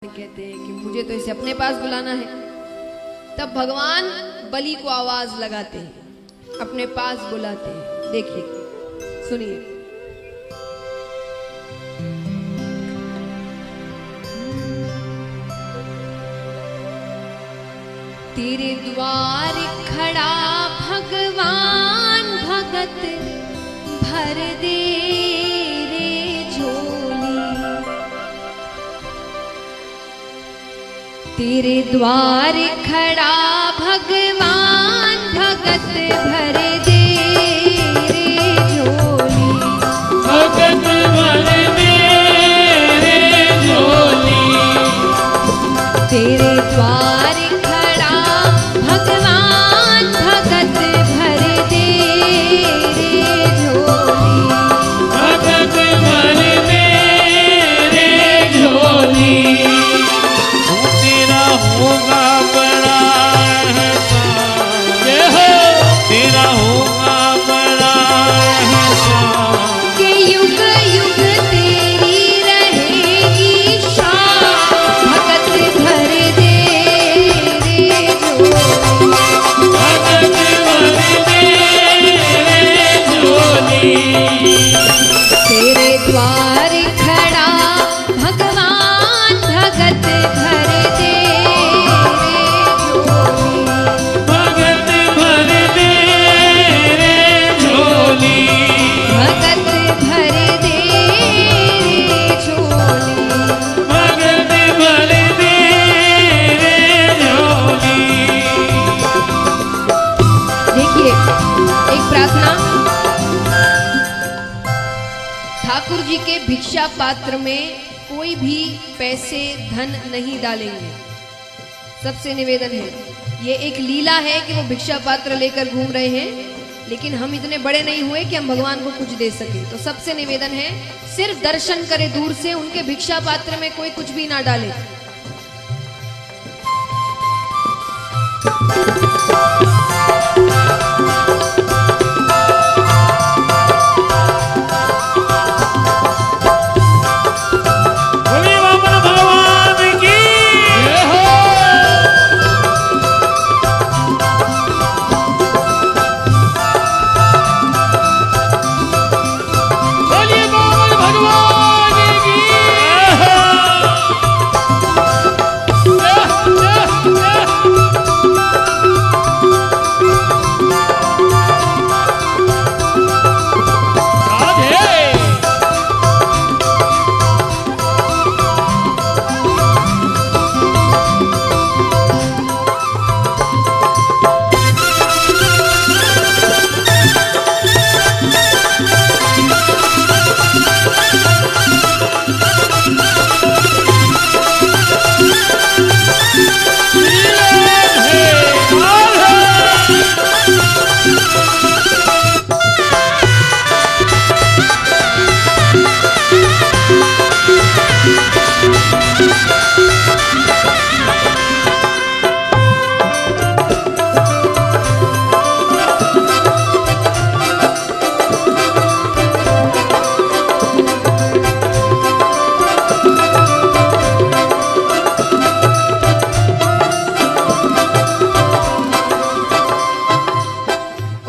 कहते हैं कि मुझे तो इसे अपने पास बुलाना है। तब भगवान बलि को आवाज लगाते हैं, अपने पास बुलाते हैं। देखिए, सुनिए। तेरे द्वार खड़ा भगवान भगत भर दे रे झोली। तेरे द्वार खड़ा भगवान भगत भर दे रे झोली। भगत भर दे रे झोली। तेरे द्वार खड़ा भगवान भगत भर दे रे झोली। भगत भर दे रे झोली। तेरा होगा बड़ा एहसान, जय हो। तेरा होगा बड़ा एहसान, के युग युग तेरी रहेगी शान। भगत भर दे रे झोली। भगत भर दे रे झोली। तेरे द्वार खड़ा भगवान भगत भर दे रे झोली। भगत भर दे रे झोली। भगत भर दे रे झोली। भगत भर दे रे झोली। देखिए, एक प्रार्थना। ठाकुर जी के भिक्षा पात्र में कोई भी पैसे धन नहीं डालेंगे। सबसे निवेदन है, ये एक लीला है कि वो भिक्षा पात्र लेकर घूम रहे हैं, लेकिन हम इतने बड़े नहीं हुए कि हम भगवान को कुछ दे सके। तो सबसे निवेदन है, सिर्फ दर्शन करे दूर से, उनके भिक्षा पात्र में कोई कुछ भी ना डाले। बोलिए वामन भगवान की जय हो। बोलिए वामन भगवान की जय हो। राधे।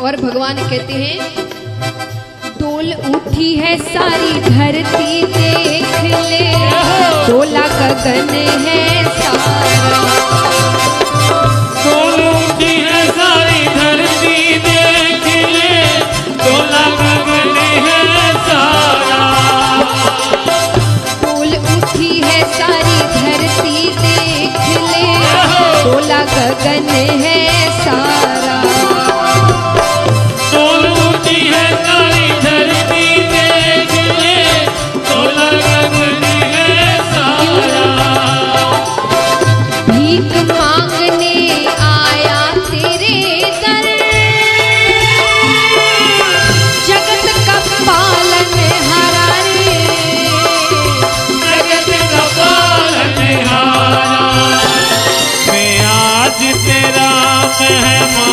और भगवान कहते हैं, डोल उठी है सारी धरती देख ले। डोला गगन है सारा। डोल उठी है सारी धरती देख ले। डोला गगन है सारा। डोल उठी है सारी धरती देख ले। डोला गगन है सारा। डोल उठी है सारी धरती देख ले। डोला गगन है सारा। भीख मांगने आया तेरे दर। जगत का पालन हारा रे। जगत का पालनहारा। मैं आज तेरा मेहमान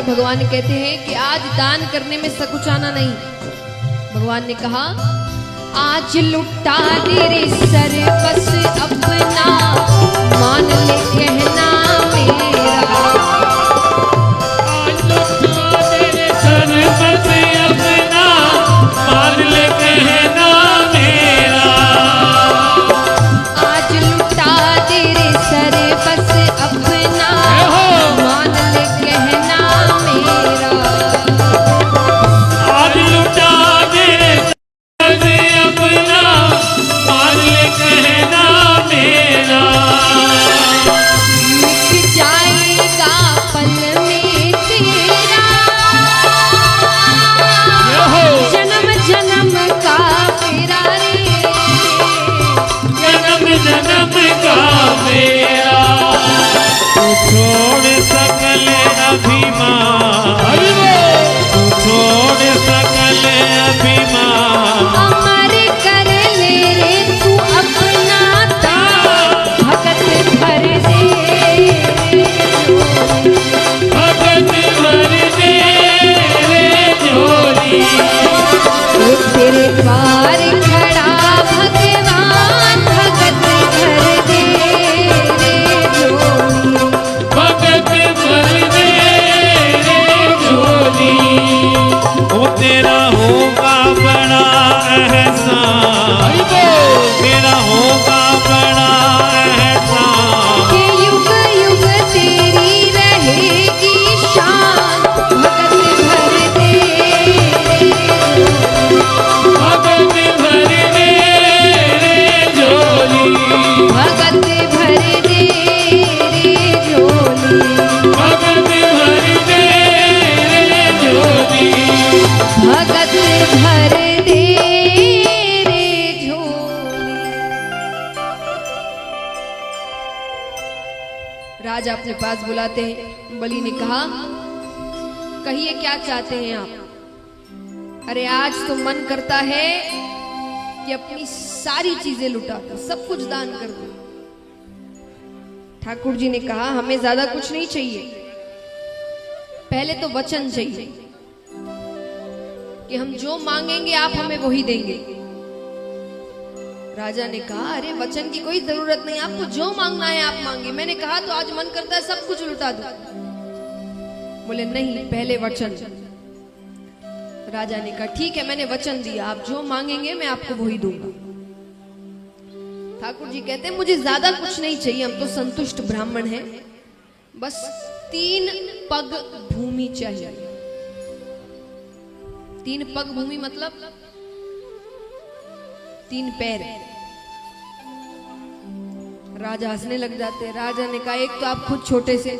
भगवान कहते हैं कि आज दान करने में सकुचाना नहीं। भगवान ने कहा आज लुटा दे रे सर बस अपना, मान ले कहना मेरा। आज लुटा दे रे सर बस अपना, मान ले कहना मेरा। आज लुटा दे रे सर बस अपना, मान ले कहना मेरा। आज लुटा दे रे सर अपना, मान ले कहना मेरा। मिट जाएगा पल में तेरा जन्म जन्म का मेरा रे, जन्म जन्म का मेरा। तू छोड़ सकल अभिमान, तू छोड़ सकल अभिमान। अमर कर ले रे तू अपना दान, भगत भर दे भगत भर दे रे झोली। वो तेरे द्वार खड़ा भगवान, भगत भर दे रे झोली। भगत भर दे रे झोली। वो तेरा होगा बड़ा एहसान, तेरा होगा बड़ा एहसान। कि युग युग तेरी रहेगी शान, भगत भर दे रे भगत भर दे रे झोली। भगत भर दे रे झोली। भगत भर दे रे झोली। भगत भर दे रे झोली। राजा अपने पास बुलाते हैं। बलि ने कहा कहिए क्या चाहते हैं आप। अरे आज तो मन करता है कि अपनी सारी चीजें लुटा दूं, सब कुछ दान कर दूं। ठाकुर जी ने कहा हमें ज्यादा कुछ नहीं चाहिए, पहले तो वचन चाहिए कि हम जो मांगेंगे आप हमें वही देंगे। राजा ने कहा अरे वचन की कोई जरूरत नहीं, आपको जो मांगना है आप मांगे। मैंने कहा तो आज मन करता है सब कुछ लुटा दूं। बोले नहीं, पहले वचन। राजा ने कहा ठीक है, मैंने वचन दिया, आप जो मांगेंगे मैं आपको वही दूंगा। ठाकुर जी कहते हैं मुझे ज्यादा कुछ नहीं चाहिए, हम तो संतुष्ट ब्राह्मण हैं, बस 3 पग भूमि चाहिए। 3 पग भूमि मतलब 3 पैर। राजा हंसने लग जाते हैं। राजा ने कहा एक तो आप खुद छोटे से,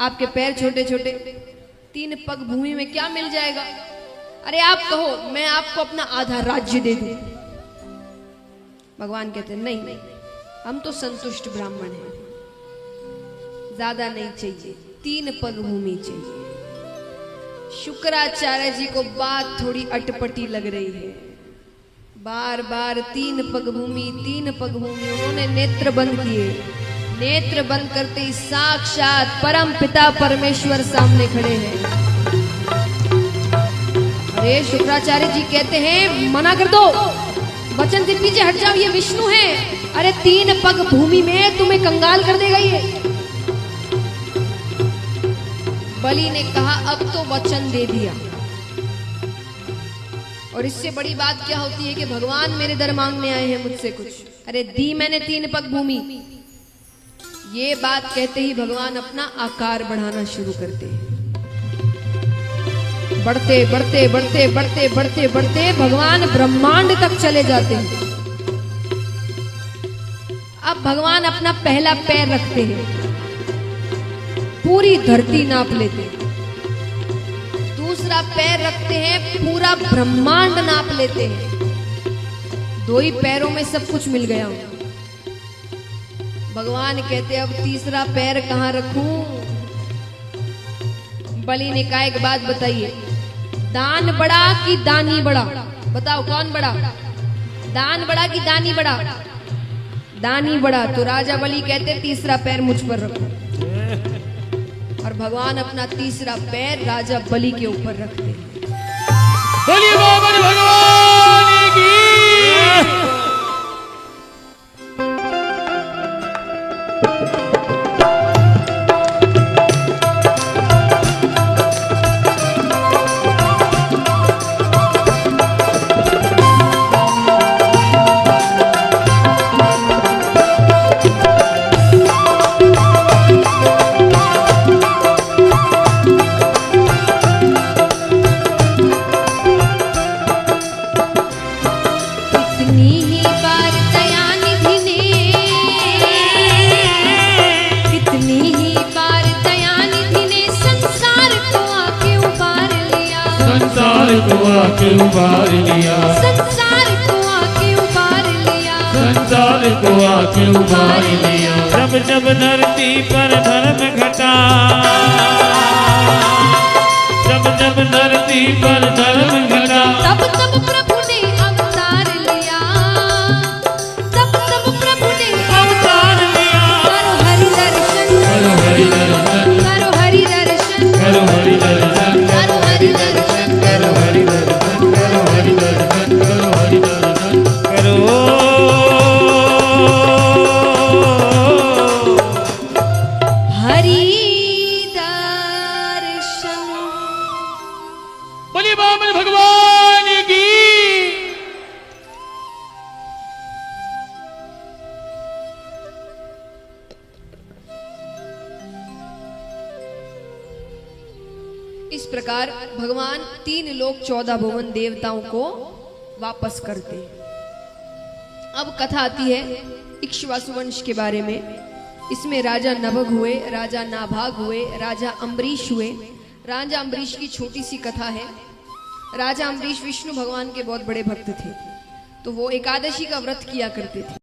आपके पैर छोटे छोटे, 3 पग भूमि में क्या मिल जाएगा। अरे आप कहो मैं आपको अपना आधा राज्य दे दूं। भगवान कहते हैं नहीं नहीं, हम तो संतुष्ट ब्राह्मण हैं, ज्यादा नहीं चाहिए, 3 पग भूमि चाहिए। शुक्राचार्य जी को बात थोड़ी अटपटी लग रही है। बार बार 3 पग भूमि, 3 पग भूमि। उन्होंने नेत्र बंद किए। नेत्र बंद करते ही साक्षात परम पिता परमेश्वर सामने खड़े हैं। अरे शुक्राचार्य जी कहते हैं मना कर दो, वचन से पीछे हट जाओ, ये विष्णु है। अरे 3 पग भूमि में तुम्हें कंगाल कर देगा ये। बलि ने कहा अब तो वचन दे दिया, और इससे बड़ी बात क्या होती है कि भगवान मेरे दर मांगने आए हैं मुझसे कुछ। अरे दी मैंने 3 पग भूमि। ये बात कहते ही भगवान अपना आकार बढ़ाना शुरू करते हैं। बढ़ते बढ़ते बढ़ते बढ़ते बढ़ते बढ़ते भगवान ब्रह्मांड तक चले जाते हैं। अब भगवान अपना पहला पैर रखते हैं, पूरी धरती नाप लेते हैं। दूसरा पैर रखते हैं, पूरा ब्रह्मांड नाप लेते हैं। 2 ही पैरों में सब कुछ मिल गया। भगवान कहते अब तीसरा पैर कहां रखूं। बलि ने कहा एक बात बताइए, दान बड़ा कि दानी बड़ा? बताओ कौन बड़ा, दान बड़ा कि दानी बड़ा? दानी बड़ा। तो राजा बलि कहते तीसरा पैर मुझ पर रखो। और भगवान अपना तीसरा पैर राजा बलि के ऊपर रखते हैं। बोलिए वामन भगवान की। आके उबार लिया, संसार को आके उबार लिया, संसार को आके उबार लिया। जब जब धरती पर धर्म घटा, जब जब धरती पर धर्म घटा, तब तब प्रभु ने अवतार लिया, तब तब प्रभु ने अवतार लिया। करो हरि दर्शन, करो हरि दर्शन, करो हरि दर्शन, करो हरि दर्शन, करो हरि दर्शन, करो हरि दर्शन, करो हरि दर्शन, करो हरि दर्शन, करो हरि दर्शन। बोलिए वामन भगवान की। इस प्रकार भगवान 3 लोक 14 भुवन देवताओं को वापस करते हैं। अब कथा आती है इक्ष्वाकु वंश के बारे में। इसमें राजा नभग हुए, राजा नाभाग हुए, राजा अम्बरीश हुए। राजा अम्बरीश की छोटी सी कथा है। राजा अम्बरीश विष्णु भगवान के बहुत बड़े भक्त थे, तो वो एकादशी का व्रत किया करते थे।